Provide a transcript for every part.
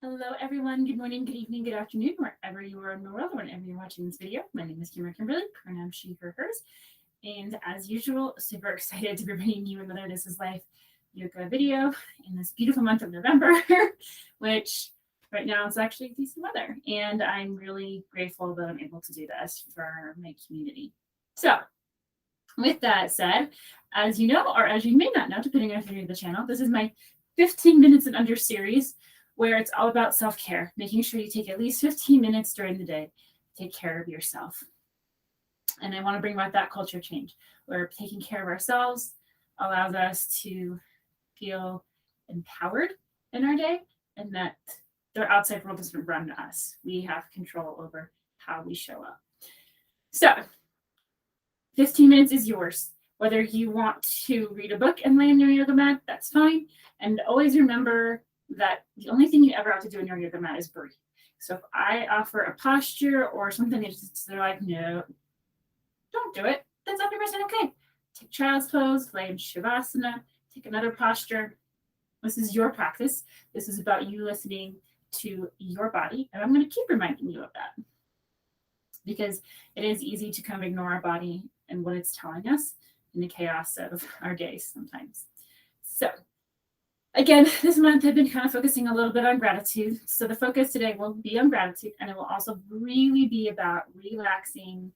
Hello, everyone. Good morning, good evening, good afternoon, wherever you are in the world, whenever you're watching this video. My name is Kimberly, pronoun she, her, hers. And as usual, super excited to be bringing you another This Is Life yoga video in this beautiful month of November, which right now is actually decent weather. And I'm really grateful that I'm able to do this for my community. So, with that said, as you know, or as you may not know, depending on if you're new to the channel, this is my 15 minutes and under series where it's all about self-care, making sure you take at least 15 minutes during the day to take care of yourself. And I want to bring about that culture change where taking care of ourselves allows us to feel empowered in our day and that the outside world doesn't run us. We have control over how we show up. So 15 minutes is yours. Whether you want to read a book and lay on your yoga mat, that's fine. And always remember that the only thing you ever have to do on your yoga mat is breathe. So if I offer a posture or something that's they're like, no, don't do it, that's 100% okay. Take child's pose, lay in Shavasana, take another posture. This is your practice. This is about you listening to your body. And I'm going to keep reminding you of that because it is easy to kind of ignore our body and what it's telling us in the chaos of our days sometimes. So again, this month I've been kind of focusing a little bit on gratitude. So the focus today will be on gratitude, and it will also really be about relaxing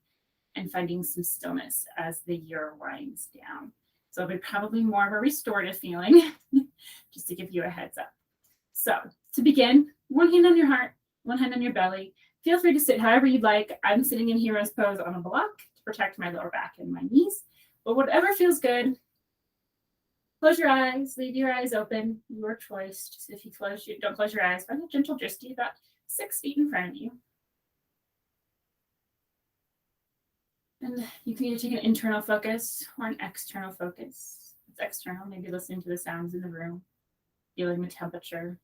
and finding some stillness as the year winds down. So it'll be probably more of a restorative feeling, just to give you a heads up. So to begin, one hand on your heart, one hand on your belly. Feel free to sit however you'd like. I'm sitting in hero's pose on a block to protect my lower back and my knees, but whatever feels good. Close your eyes, leave your eyes open, your choice. Just if you don't close your eyes, find a gentle dristy about 6 feet in front of you. And you can either take an internal focus or an external focus. It's external, maybe listening to the sounds in the room, feeling the temperature.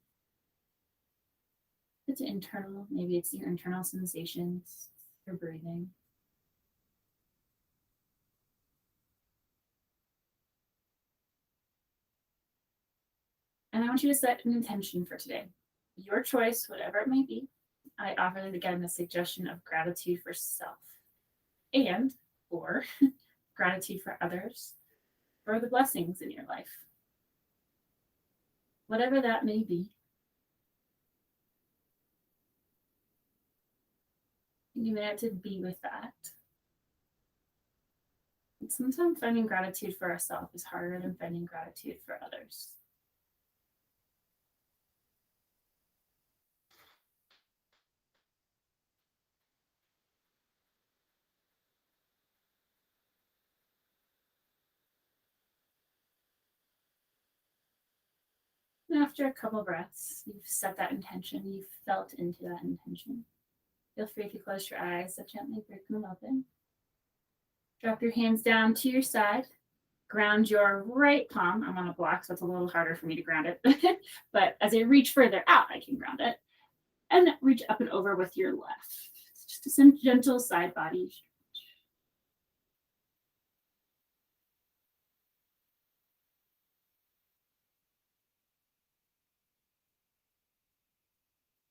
If it's internal, maybe it's your internal sensations, your breathing. And I want you to set an intention for today. Your choice, whatever it may be. I offer again the suggestion of gratitude for self and or gratitude for others, for the blessings in your life. Whatever that may be. You may have to be with that. And sometimes finding gratitude for ourselves is harder than finding gratitude for others. And after a couple breaths, you've set that intention, you've felt into that intention. Feel free to close your eyes, so gently break them open. Drop your hands down to your side. Ground your right palm. I'm on a block, so it's a little harder for me to ground it. But as I reach further out, I can ground it. And reach up and over with your left. It's just a gentle side body.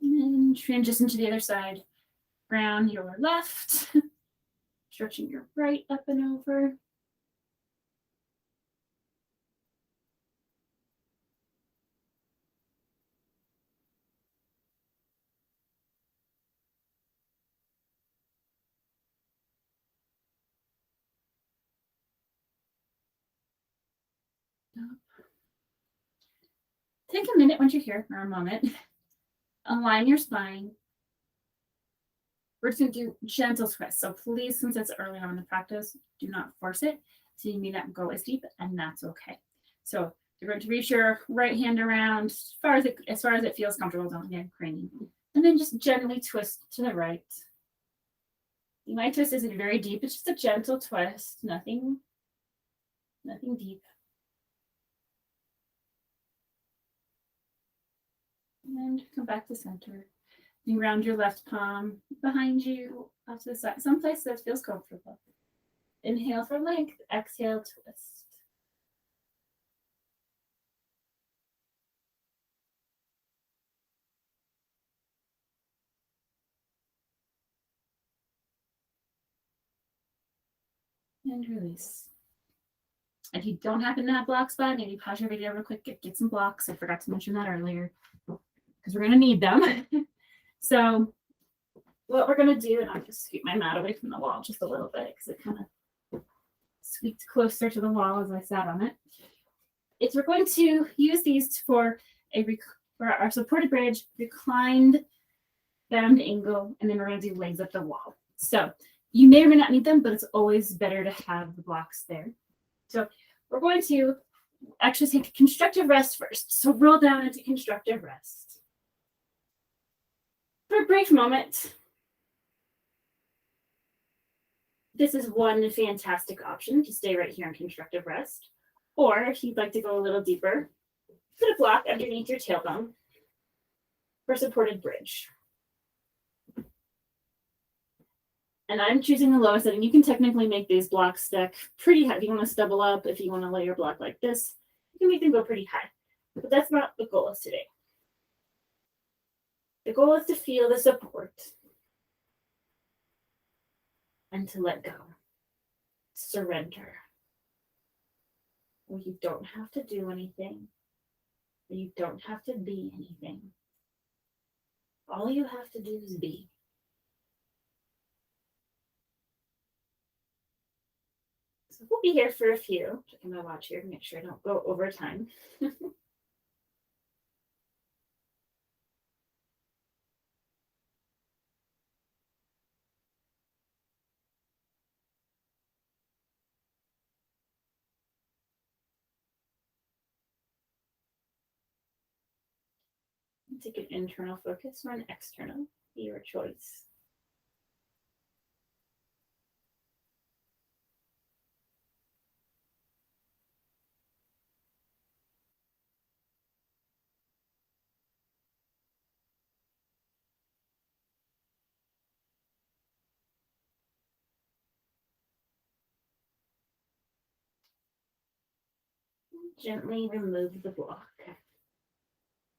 And then transition to the other side. Ground your left. Stretching your right up and over. Take a minute once you're here, or a moment. Align your spine. We're just going to do gentle twists. So please, since it's early on in the practice, do not force it. So you may not go as deep, and that's okay. So you're going to reach your right hand around as far as it feels comfortable. Don't get craning. And then just gently twist to the right. My twist isn't very deep. It's just a gentle twist. Nothing deep. And come back to center. And round your left palm behind you, off to the side, someplace that feels comfortable. Inhale for length, exhale, twist. And release. If you don't happen to have block spot, maybe pause your video real quick, get some blocks. I forgot to mention that earlier because we're going to need them. So what we're going to do, and I'll just scoot my mat away from the wall just a little bit because it kind of squeaked closer to the wall as I sat on it, is we're going to use these for our supported bridge, reclined bound angle, and then we're going to do legs up the wall. So you may or may not need them, but it's always better to have the blocks there. So we're going to actually take constructive rest first. So roll down into constructive rest. For a brief moment, this is one fantastic option to stay right here in constructive rest. Or if you'd like to go a little deeper, put a block underneath your tailbone for supported bridge. And I'm choosing the lowest setting. You can technically make these blocks stack pretty high. If you want to stubble up, if you want to lay your block like this, you can make them go pretty high. But that's not the goal of today. The goal is to feel the support and to let go. Surrender. Where you don't have to do anything. Where you don't have to be anything. All you have to do is be. So we'll be here for a few. Checking my watch here to make sure I don't go over time. Take an internal focus or an external, your choice. Gently remove the block.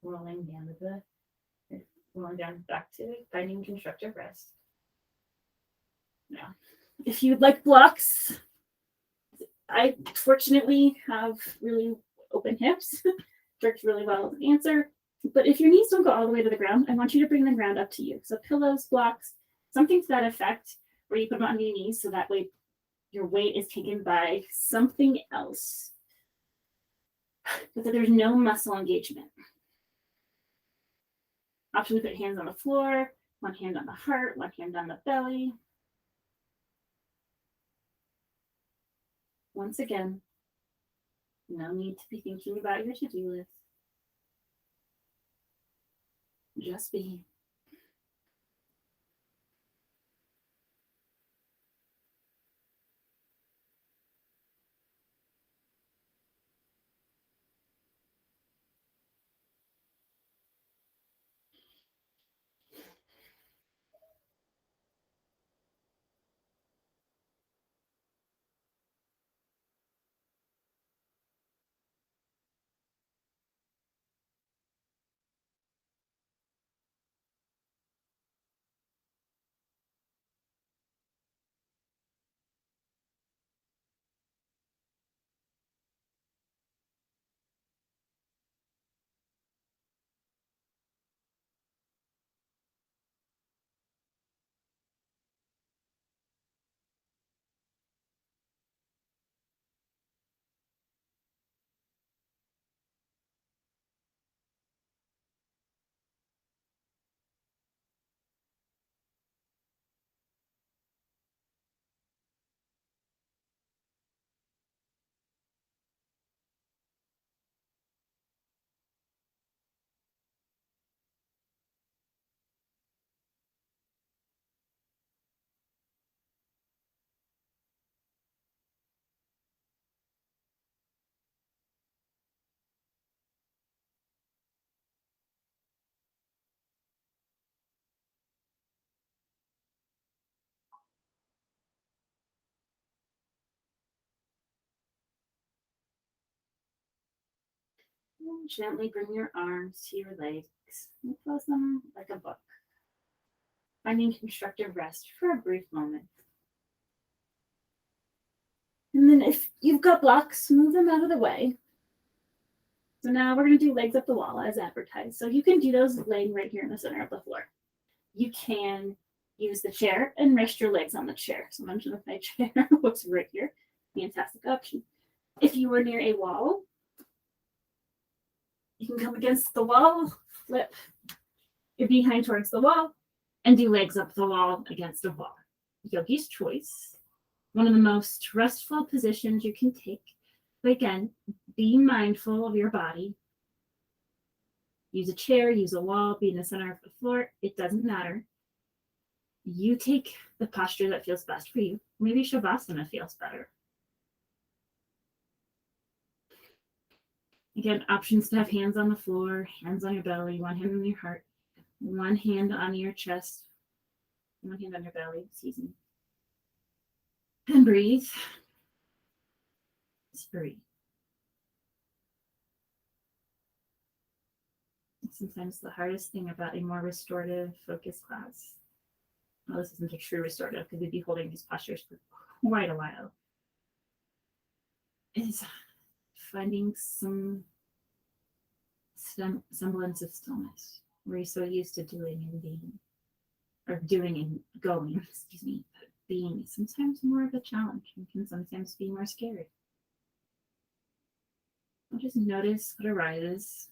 Rolling down back to finding constructive rest. Now, if you'd like blocks, I fortunately have really open hips. Works really well as an answer. But if your knees don't go all the way to the ground, I want you to bring the ground up to you. So pillows, blocks, something to that effect, where you put them on your knees so that way your weight is taken by something else. But that there's no muscle engagement. Option to put hands on the floor, one hand on the heart, one hand on the belly. Once again, no need to be thinking about your to-do list. Just be. And gently bring your arms to your legs and close them like a book. Finding constructive rest for a brief moment. And then if you've got blocks, move them out of the way. So now we're going to do legs up the wall as advertised. So you can do those laying right here in the center of the floor. You can use the chair and rest your legs on the chair. So mention with my chair, what's right here. Fantastic option. If you were near a wall, you can come against the wall, flip your behind towards the wall, and do legs up the wall against the wall. Yogi's choice. One of the most restful positions you can take. But again, be mindful of your body. Use a chair, use a wall, be in the center of the floor. It doesn't matter. You take the posture that feels best for you. Maybe Shavasana feels better. Again, options to have hands on the floor, hands on your belly, one hand on your heart, one hand on your chest, one hand on your belly, excuse me. And breathe. Just breathe. Sometimes the hardest thing about a more restorative focus class, well, this isn't a true restorative because we'd be holding these postures for quite a while, is finding some semblance of stillness. We're so used to doing and being, or doing and going, excuse me, but being is sometimes more of a challenge and can sometimes be more scary. I'll just notice what arises.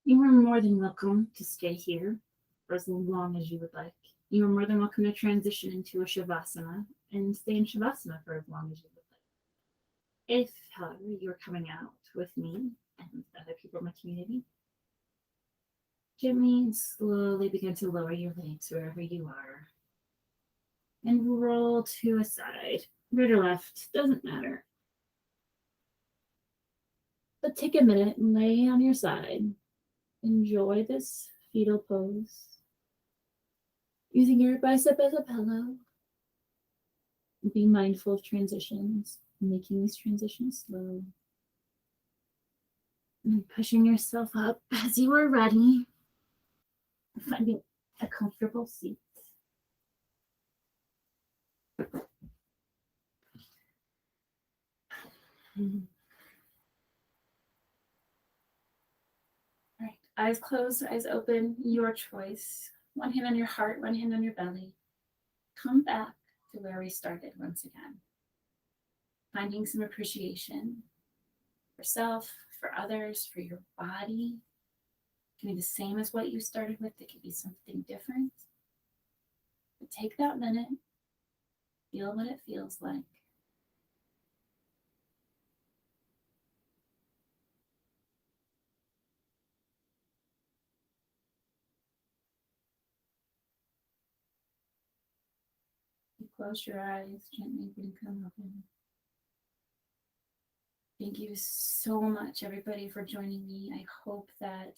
You are more than welcome to stay here for as long as you would like. You are more than welcome to transition into a Shavasana and stay in Shavasana for as long as you would like. If, however, you're coming out with me and other people in my community, gently, slowly begin to lower your legs wherever you are and roll to a side, right or left, doesn't matter. But take a minute and lay on your side. Enjoy this fetal pose, using your bicep as a pillow. Be mindful of transitions, making these transitions slow. And pushing yourself up as you are ready. Finding a comfortable seat. All right, eyes closed, eyes open, your choice. One hand on your heart, one hand on your belly. Come back to where we started once again. Finding some appreciation for self, for others, for your body. It can be the same as what you started with. It could be something different. But take that minute, feel what it feels like. You close your eyes, gently blink them open. Thank you so much, everybody, for joining me. I hope that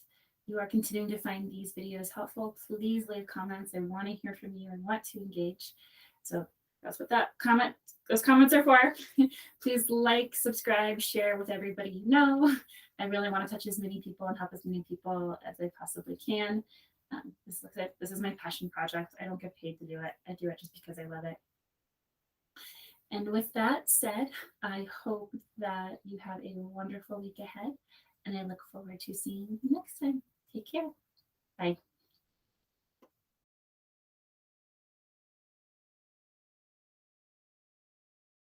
you are continuing to find these videos helpful, please leave comments. I want to hear from you and want to engage. So that's what those comments are for. Please like, subscribe, share with everybody you know. I really want to touch as many people and help as many people as I possibly can. This is my passion project. I don't get paid to do it. I do it just because I love it. And with that said, I hope that you have a wonderful week ahead, and I look forward to seeing you next time. Take care. Bye.